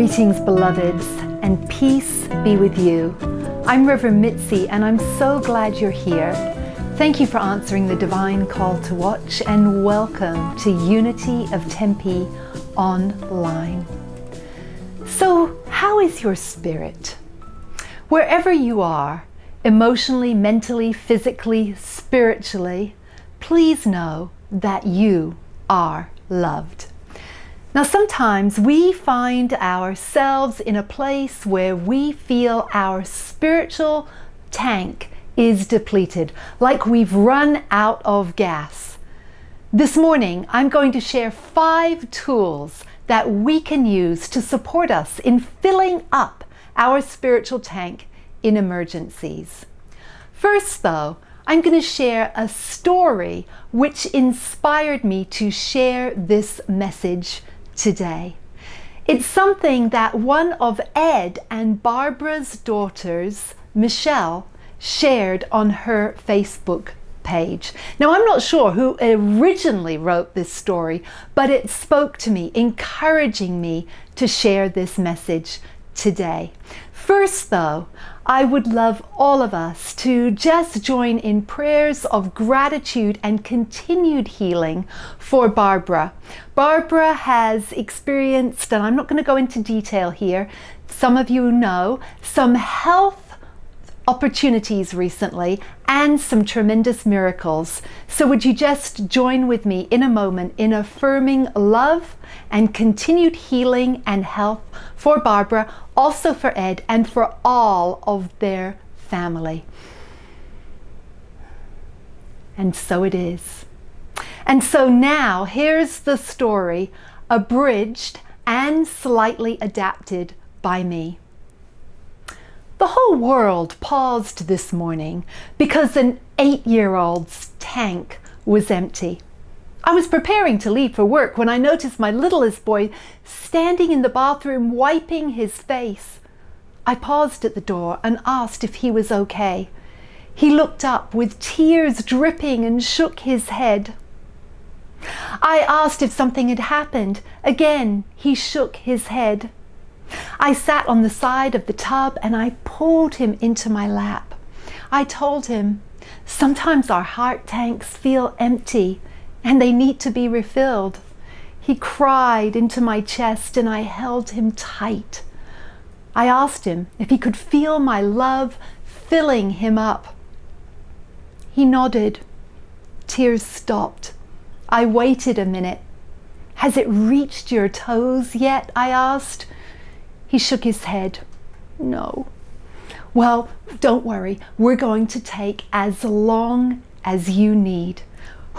Greetings, beloveds, and peace be with you. I'm Reverend Mitzi, and I'm so glad you're here. Thank you for answering the divine call to watch, and welcome to Unity of Tempe online. So, how is your spirit? Wherever you are, emotionally, mentally, physically, spiritually, please know that you are loved. Now, sometimes we find ourselves in a place where we feel our spiritual tank is depleted, like we've run out of gas. This morning, I'm going to share 5 tools that we can use to support us in filling up our spiritual tank in emergencies. First, though, I'm going to share a story which inspired me to share this message today. It's something that one of Ed and Barbara's daughters, Michelle, shared on her Facebook page. Now, I'm not sure who originally wrote this story, but it spoke to me, encouraging me to share this message today. First, though, I would love all of us to just join in prayers of gratitude and continued healing for Barbara. Barbara has experienced, and I'm not going to go into detail here, some of you know, some health opportunities recently and some tremendous miracles. So would you just join with me in a moment in affirming love and continued healing and health for Barbara, also for Ed, and for all of their family. And so it is. And so now here's the story, abridged and slightly adapted by me. The whole world paused this morning because an 8-year-old's tank was empty. I was preparing to leave for work when I noticed my littlest boy standing in the bathroom wiping his face. I paused at the door and asked if he was okay. He looked up with tears dripping and shook his head. I asked if something had happened. Again, he shook his head. I sat on the side of the tub and I pulled him into my lap. I told him, sometimes our heart tanks feel empty and they need to be refilled. He cried into my chest and I held him tight. I asked him if he could feel my love filling him up. He nodded. Tears stopped. I waited a minute. Has it reached your toes yet? I asked. He shook his head. No. Well, don't worry. We're going to take as long as you need.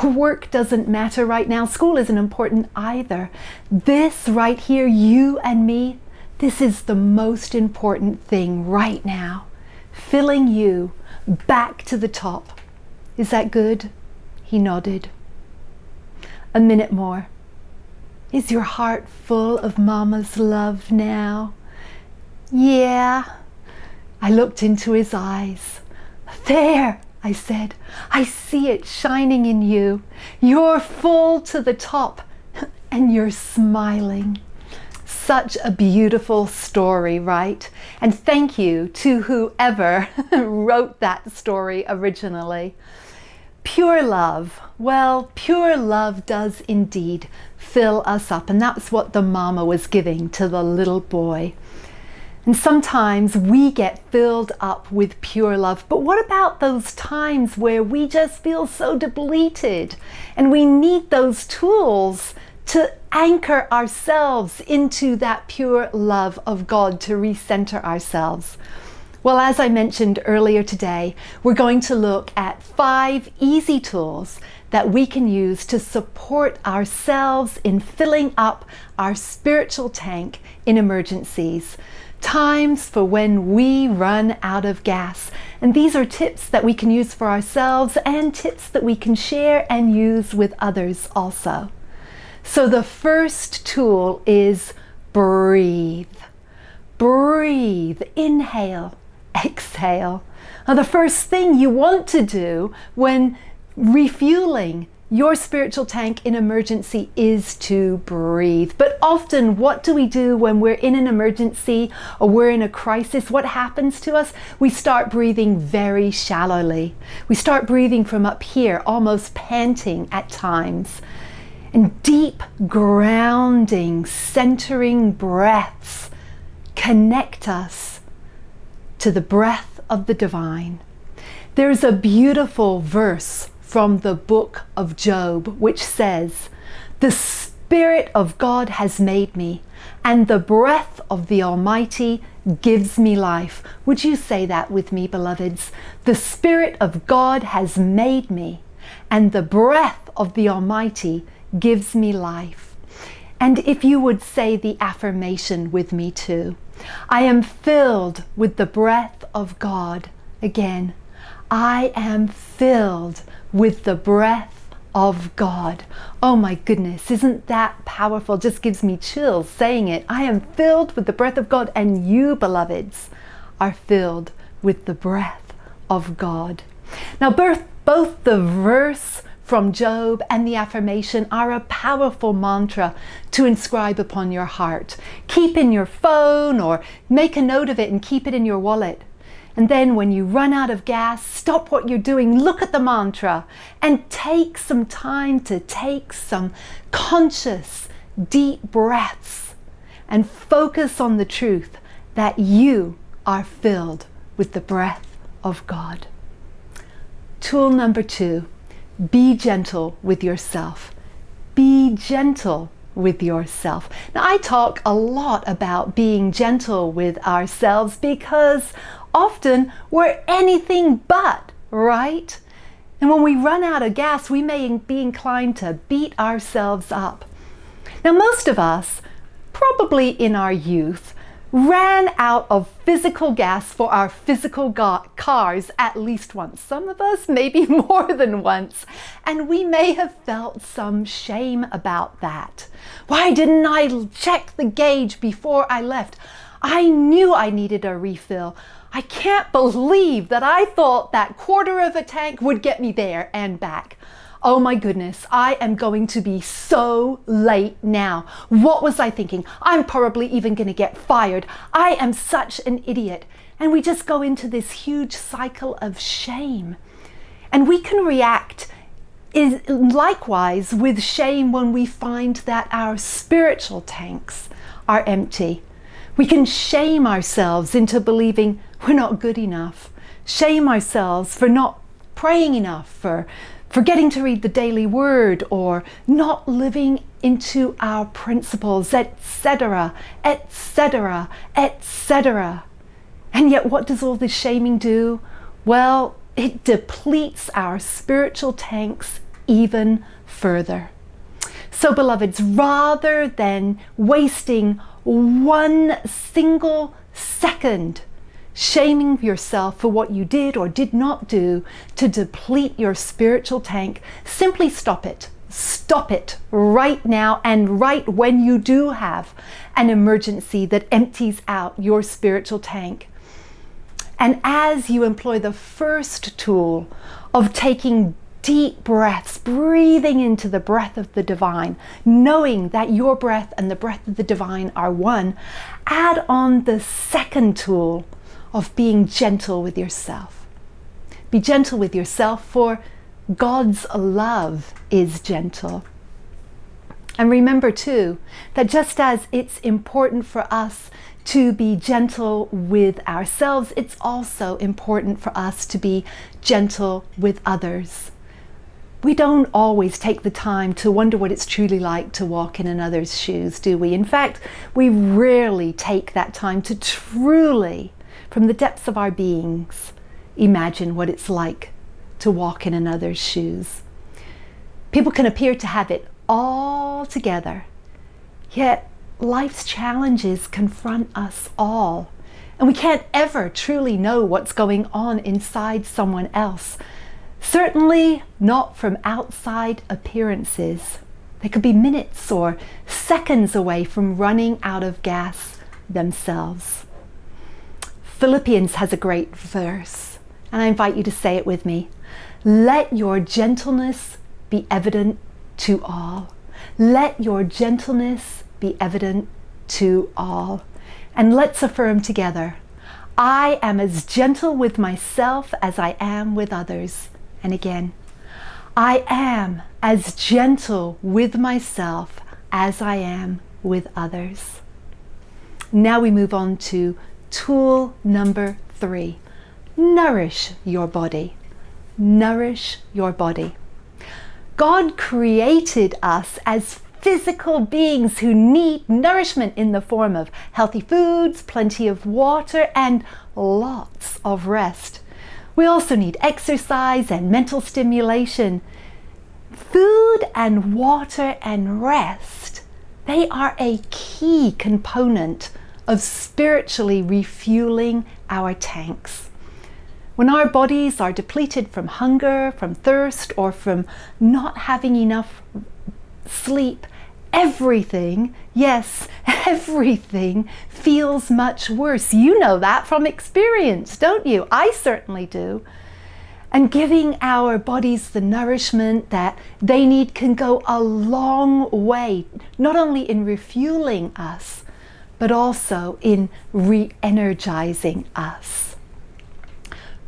Work doesn't matter right now. School isn't important either. This right here, you and me, this is the most important thing right now. Filling you back to the top. Is that good? He nodded. A minute more. Is your heart full of Mama's love now? Yeah. I looked into his eyes. There, I said. I see it shining in you. You're full to the top and you're smiling. Such a beautiful story, right? And thank you to whoever wrote that story originally. Pure love. Well, pure love does indeed fill us up. And that's what the mama was giving to the little boy. And sometimes we get filled up with pure love. But what about those times where we just feel so depleted and we need those tools to anchor ourselves into that pure love of God, to recenter ourselves? Well, as I mentioned earlier today, we're going to look at 5 easy tools that we can use to support ourselves in filling up our spiritual tank in emergencies. Times for when we run out of gas. And these are tips that we can use for ourselves and tips that we can share and use with others also. So the first tool is breathe. Breathe. Inhale. Exhale. Now, the first thing you want to do when refueling Your spiritual tank in emergency is to breathe. But often, what do we do when we're in an emergency or we're in a crisis? What happens to us? We start breathing very shallowly. We start breathing from up here, almost panting at times. And deep, grounding, centering breaths connect us to the breath of the divine. There's a beautiful verse from the book of Job, which says, "The Spirit of God has made me, and the breath of the Almighty gives me life." Would you say that with me, beloveds? The Spirit of God has made me, and the breath of the Almighty gives me life. And if you would say the affirmation with me too, I am filled with the breath of God. Again, I am filled with the breath of God. Oh my goodness, isn't that powerful? Just gives me chills saying it. I am filled with the breath of God, and you, beloveds, are filled with the breath of God. Now, both the verse from Job and the affirmation are a powerful mantra to inscribe upon your heart. Keep in your phone or make a note of it and keep it in your wallet. And then when you run out of gas, stop what you're doing, look at the mantra, and take some time to take some conscious, deep breaths and focus on the truth that you are filled with the breath of God. Tool number 2, be gentle with yourself. Be gentle with yourself. Now, I talk a lot about being gentle with ourselves because often we're anything but, right? And when we run out of gas, we may be inclined to beat ourselves up. Now, most of us, probably in our youth, ran out of physical gas for our physical cars at least once. Some of us maybe more than once. And we may have felt some shame about that. Why didn't I check the gauge before I left? I knew I needed a refill. I can't believe that I thought that quarter of a tank would get me there and back. Oh my goodness, I am going to be so late now. What was I thinking? I'm probably even going to get fired. I am such an idiot. And we just go into this huge cycle of shame. And we can react likewise with shame when we find that our spiritual tanks are empty. We can shame ourselves into believing we're not good enough. Shame ourselves for not praying enough, for forgetting to read the daily word, or not living into our principles, etc., etc., etc. And yet, what does all this shaming do? Well, it depletes our spiritual tanks even further. So, beloveds, rather than wasting one single second shaming yourself for what you did or did not do to deplete your spiritual tank, simply stop it. Stop it right now, and right when you do have an emergency that empties out your spiritual tank. And as you employ the first tool of taking deep breaths, breathing into the breath of the divine, knowing that your breath and the breath of the divine are one, add on the second tool of being gentle with yourself. Be gentle with yourself, for God's love is gentle. And remember too, that just as it's important for us to be gentle with ourselves, it's also important for us to be gentle with others. We don't always take the time to wonder what it's truly like to walk in another's shoes, do we? In fact, we rarely take that time to truly, from the depths of our beings, imagine what it's like to walk in another's shoes. People can appear to have it all together, yet life's challenges confront us all, and we can't ever truly know what's going on inside someone else. Certainly not from outside appearances. They could be minutes or seconds away from running out of gas themselves. Philippians has a great verse, and I invite you to say it with me. Let your gentleness be evident to all. Let your gentleness be evident to all. And let's affirm together, I am as gentle with myself as I am with others. And again, I am as gentle with myself as I am with others. Now we move on to tool number 3. Nourish your body. Nourish your body. God created us as physical beings who need nourishment in the form of healthy foods, plenty of water, and lots of rest. We also need exercise and mental stimulation. Food and water and rest, they are a key component of spiritually refueling our tanks. When our bodies are depleted from hunger, from thirst, or from not having enough sleep, everything, yes, everything feels much worse. You know that from experience, don't you? I certainly do. And giving our bodies the nourishment that they need can go a long way, not only in refueling us, but also in re-energizing us.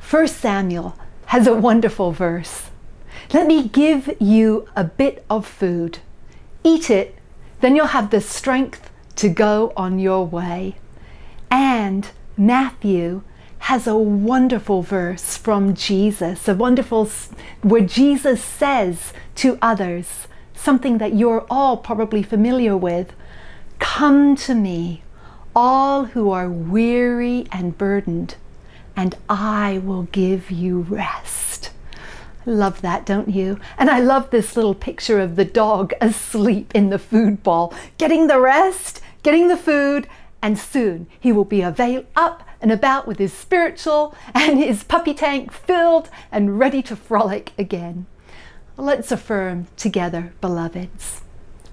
1 Samuel has a wonderful verse. Let me give you a bit of food. Eat it, then you'll have the strength to go on your way. And Matthew has a wonderful verse from Jesus, where Jesus says to others, something that you're all probably familiar with, "Come to me, all who are weary and burdened, and I will give you rest." I love that, don't you? And I love this little picture of the dog asleep in the food bowl, getting the rest, getting the food, and soon he will be up and about with his spiritual and his puppy tank filled and ready to frolic again. Let's affirm together, beloveds.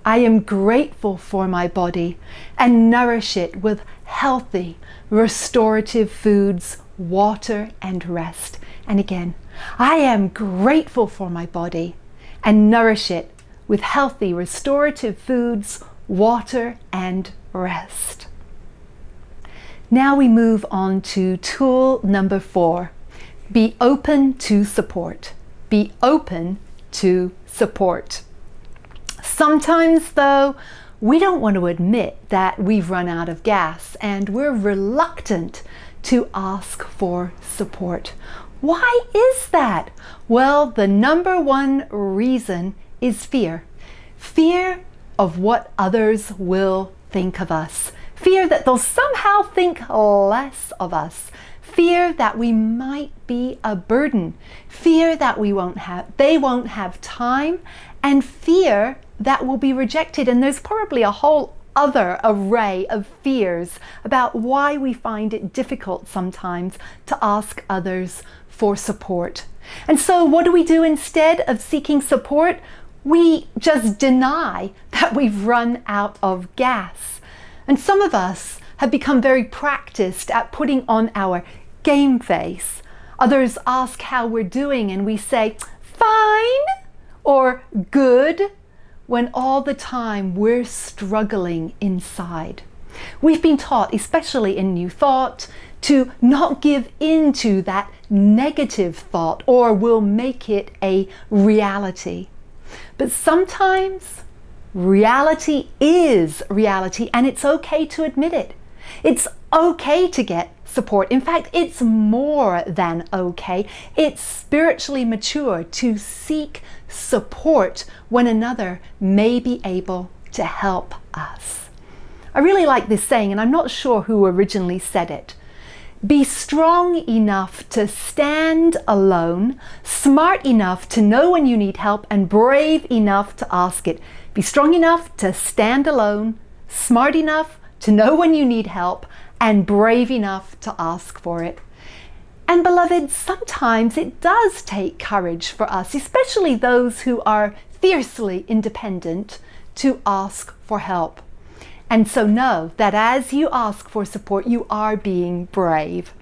I am grateful for my body and nourish it with healthy, restorative foods, water, and rest. And again, I am grateful for my body and nourish it with healthy, restorative foods, water, and rest. Now we move on to tool number 4. Be open to support. Be open to support. Sometimes, though, we don't want to admit that we've run out of gas and we're reluctant to ask for support. Why is that? Well, the number one reason is fear. Fear of what others will think of us. Fear that they'll somehow think less of us. Fear that we might be a burden. Fear that they won't have time, and fear that we'll be rejected. And there's probably a whole other array of fears about why we find it difficult sometimes to ask others for support. And so what do we do instead of seeking support? We just deny that we've run out of gas. And some of us have become very practiced at putting on our game face. Others ask how we're doing and we say, fine or good, when all the time we're struggling inside. We've been taught, especially in New Thought, to not give in to that negative thought or we'll make it a reality. But sometimes reality is reality, and it's okay to admit it. It's okay to get support. In fact, it's more than okay. It's spiritually mature to seek support when another may be able to help us. I really like this saying, and I'm not sure who originally said it. Be strong enough to stand alone, smart enough to know when you need help, and brave enough to ask it. Be strong enough to stand alone, smart enough to know when you need help, and brave enough to ask for it. And beloved, sometimes it does take courage for us, especially those who are fiercely independent, to ask for help. And so know that as you ask for support, you are being brave.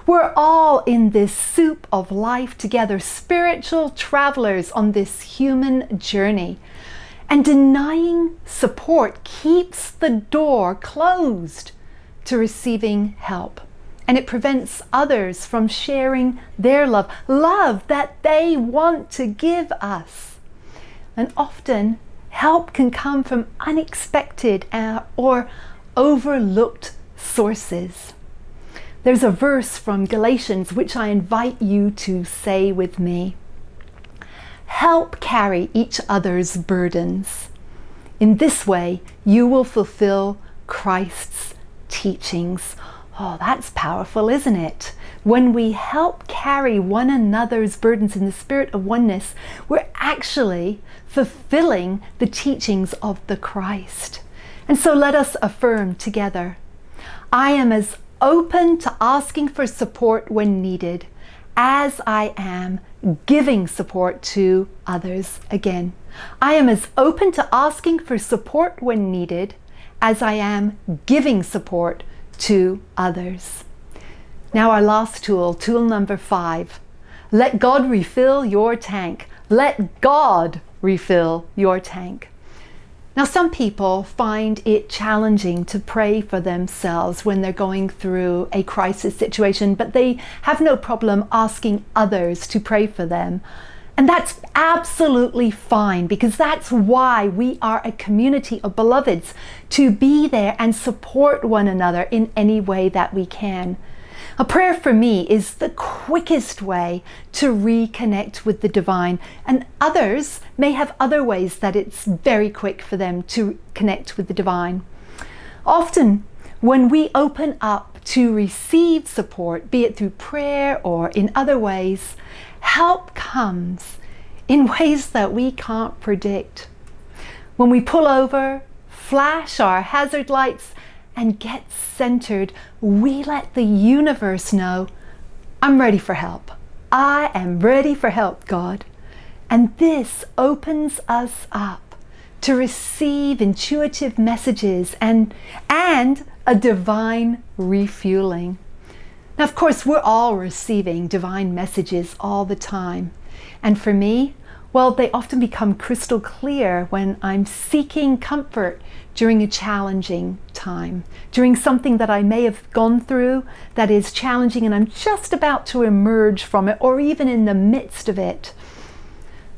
We're all in this soup of life together, spiritual travelers on this human journey. And denying support keeps the door closed to receiving help. And it prevents others from sharing their love that they want to give us. And often, help can come from unexpected or overlooked sources. There's a verse from Galatians which I invite you to say with me. Help carry each other's burdens. In this way, you will fulfill Christ's teachings. Oh, that's powerful, isn't it? When we help carry one another's burdens in the spirit of oneness, we're actually fulfilling the teachings of the Christ. And so let us affirm together, I am as open to asking for support when needed as I am giving support to others. Again, I am as open to asking for support when needed as I am giving support to others. Now our last tool number 5. Let God refill your tank. Let God refill your tank. Now some people find it challenging to pray for themselves when they're going through a crisis situation, but they have no problem asking others to pray for them. And that's absolutely fine, because that's why we are a community of beloveds, to be there and support one another in any way that we can. A prayer for me is the quickest way to reconnect with the divine, and others may have other ways that it's very quick for them to connect with the divine. Often, when we open up to receive support, be it through prayer or in other ways, help comes in ways that we can't predict. When we pull over, flash our hazard lights, and get centered, we let the universe know, I'm ready for help. I am ready for help, God. And this opens us up to receive intuitive messages and a divine refueling. Now, of course, we're all receiving divine messages all the time. And for me, well, they often become crystal clear when I'm seeking comfort during a challenging time, during something that I may have gone through that is challenging and I'm just about to emerge from it, or even in the midst of it.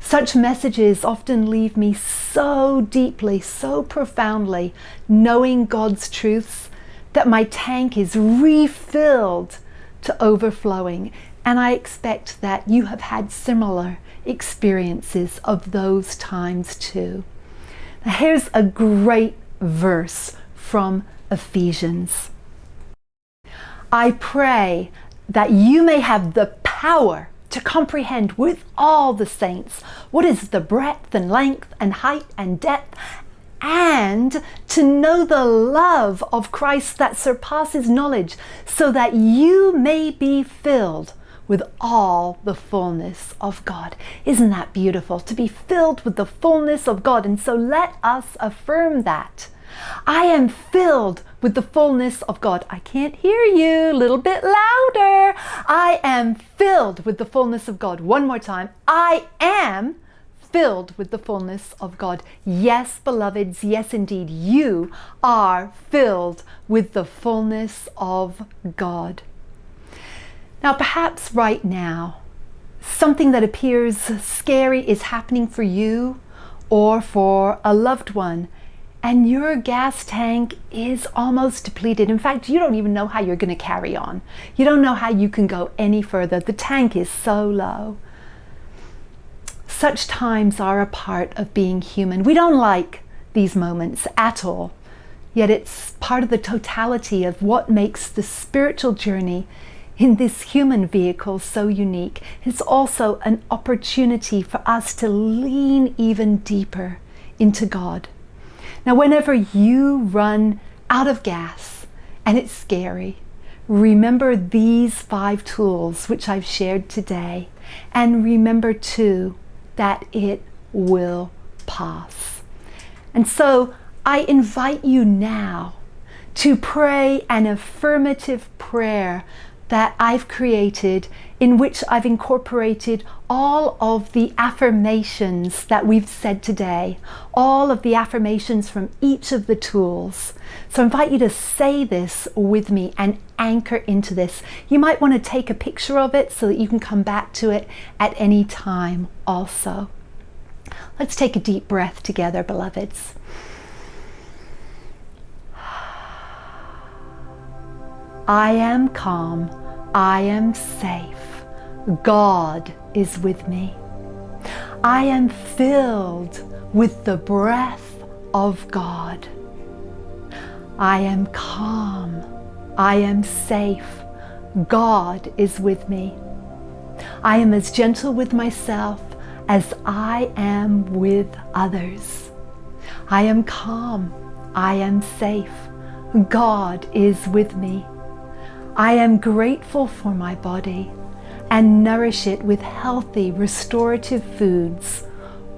Such messages often leave me so deeply, so profoundly, knowing God's truths, that my tank is refilled to overflowing. And I expect that you have had similar experiences of those times too. Now here's a great verse from Ephesians. I pray that you may have the power to comprehend with all the saints what is the breadth and length and height and depth, and to know the love of Christ that surpasses knowledge, so that you may be filled with all the fullness of God. Isn't that beautiful? To be filled with the fullness of God. And so let us affirm that. I am filled with the fullness of God. I can't hear you. A little bit louder. I am filled with the fullness of God. One more time. I am filled with the fullness of God. Yes, beloveds, yes, indeed, you are filled with the fullness of God. Now, perhaps right now, something that appears scary is happening for you or for a loved one, and your gas tank is almost depleted. In fact, you don't even know how you're going to carry on. You don't know how you can go any further. The tank is so low. Such times are a part of being human. We don't like these moments at all, yet it's part of the totality of what makes the spiritual journey in this human vehicle so unique. It's also an opportunity for us to lean even deeper into God. Now, whenever you run out of gas and it's scary, remember these 5 tools which I've shared today, and remember too that it will pass. And so I invite you now to pray an affirmative prayer that I've created, in which I've incorporated all of the affirmations that we've said today, all of the affirmations from each of the tools. So I invite you to say this with me and anchor into this. You might want to take a picture of it so that you can come back to it at any time also. Let's take a deep breath together, beloveds. I am calm, I am safe, God is with me. I am filled with the breath of God. I am calm, I am safe, God is with me. I am as gentle with myself as I am with others. I am calm, I am safe, God is with me. I am grateful for my body and nourish it with healthy, restorative foods,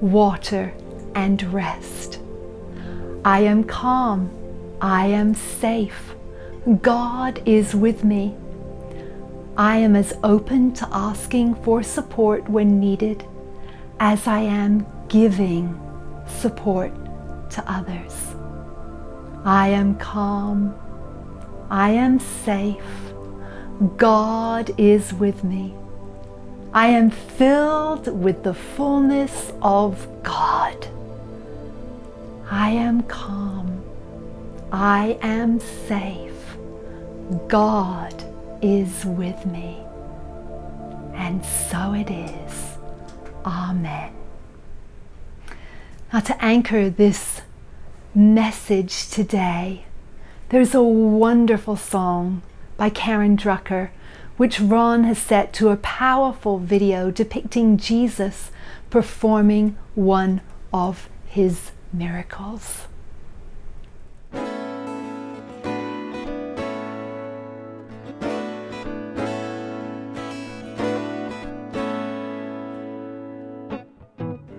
water, and rest. I am calm. I am safe. God is with me. I am as open to asking for support when needed as I am giving support to others. I am calm. I am safe. God is with me. I am filled with the fullness of God. I am calm. I am safe. God is with me. And so it is. Amen. Now, to anchor this message today, there's a wonderful song by Karen Drucker, which Ron has set to a powerful video depicting Jesus performing one of his miracles.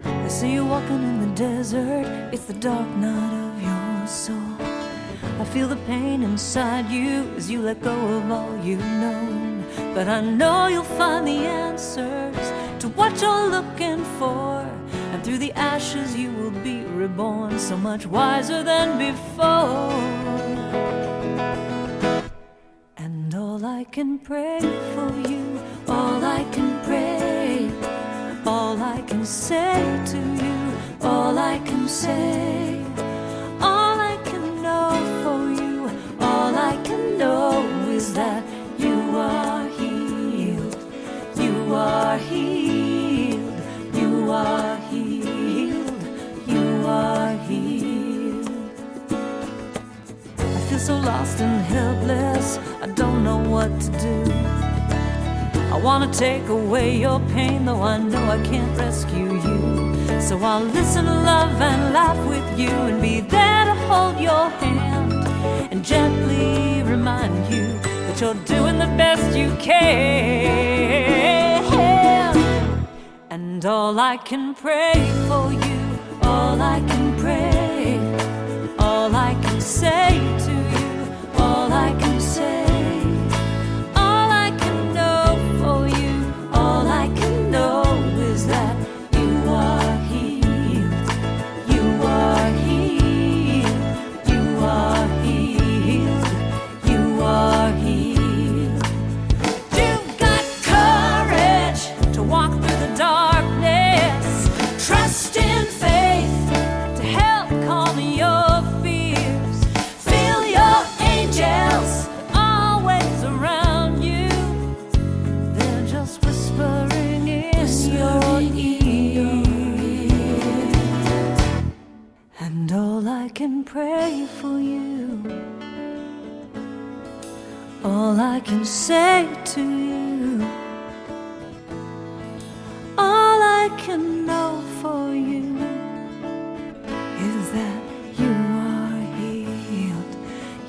I see you walking in the desert, it's the dark night of your soul. I feel the pain inside you as you let go of all you've known. But I know you'll find the answers to what you're looking for. And through the ashes you will be reborn, so much wiser than before. And all I can pray for you, all I can pray, all I can say to you, all I can say, all I can know for you, all I can know is that you are healed, you are healed, you are healed, you are healed. I feel so lost and helpless, I don't know what to do. I want to take away your pain, though I know I can't rescue you. So I'll listen, love, and laugh with you, and be there to hold your hand, and gently remind you that you're doing the best you can. And all I can pray for you, all I can pray, all I can say to you, all I can say, all I can know for you, all I can know is that you are healed, you are healed, you are healed, you are healed. You've got courage to walk through the darkness, trust in faith to help calm your fears. Feel your angels always around you, they're just whispering in your ear. And all I can pray for you, all I can say to you, all I can know for you is that you are healed,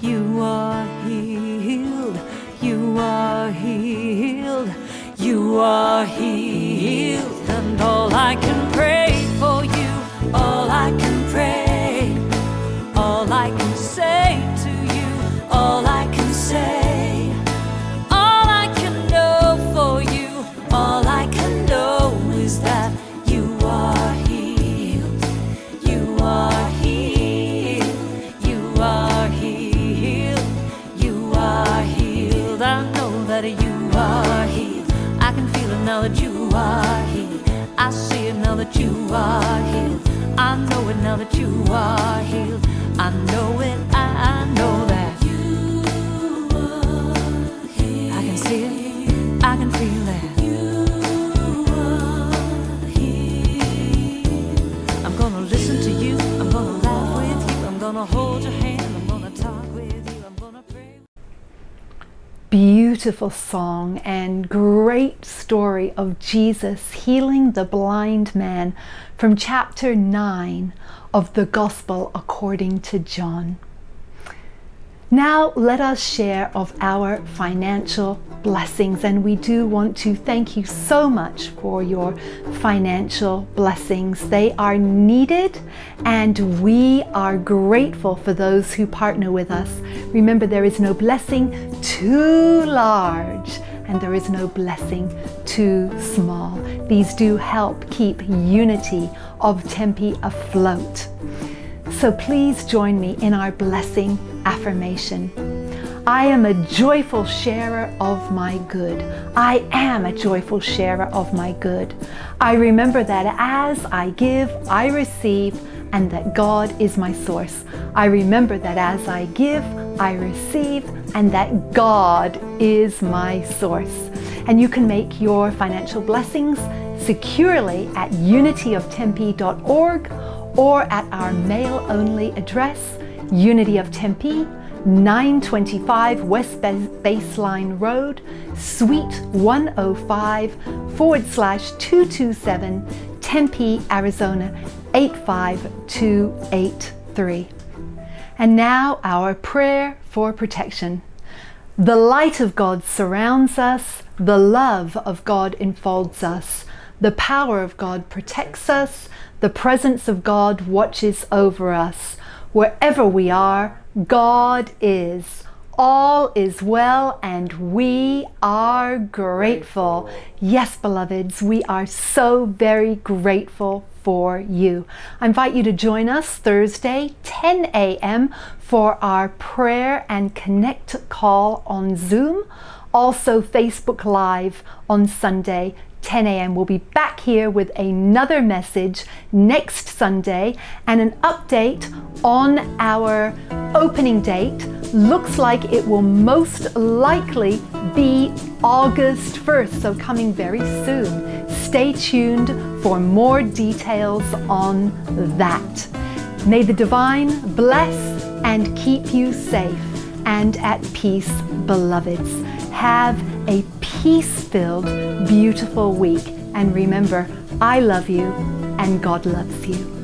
you are healed, you are healed, you are healed. And all I can pray for you, all I can pray, all now that you are healed. I see it now that you are healed. I know it now that you are healed. I know it, I know that you are healed. I can see it, I can feel that you are healed. I'm gonna listen to you, I'm gonna laugh with you, I'm gonna hold your hand, I'm gonna talk with you, I'm gonna pray. Beautiful song and great story of Jesus healing the blind man from chapter 9 of the Gospel according to John. Now let us share of our financial blessings, and we do want to thank you so much for your financial blessings. They are needed and we are grateful for those who partner with us. Remember, there is no blessing too large and there is no blessing too small. These do help keep unity of Tempe afloat. So please join me in our blessing affirmation. I am a joyful sharer of my good. I am a joyful sharer of my good. I remember that as I give, I receive, and that God is my source. I remember that as I give, I receive, and that God is my source. And you can make your financial blessings securely at unityoftempe.org or at our mail-only address, Unity of Tempe, 925 West Baseline Road, Suite 105/227, Tempe, Arizona 85283. And now our prayer for protection. The light of God surrounds us, the love of God enfolds us, the power of God protects us, the presence of God watches over us. Wherever we are, God is. All is well and we are grateful. Yes, beloveds, we are so very grateful for you. I invite you to join us Thursday, 10 a.m. for our prayer and connect call on Zoom. Also Facebook Live on Sunday, 10 a.m. We'll be back here with another message next Sunday and an update on our opening date. Looks like it will most likely be August 1st, so coming very soon. Stay tuned for more details on that. May the divine bless and keep you safe and at peace, beloveds. Have a peace-filled, beautiful week. And remember, I love you and God loves you.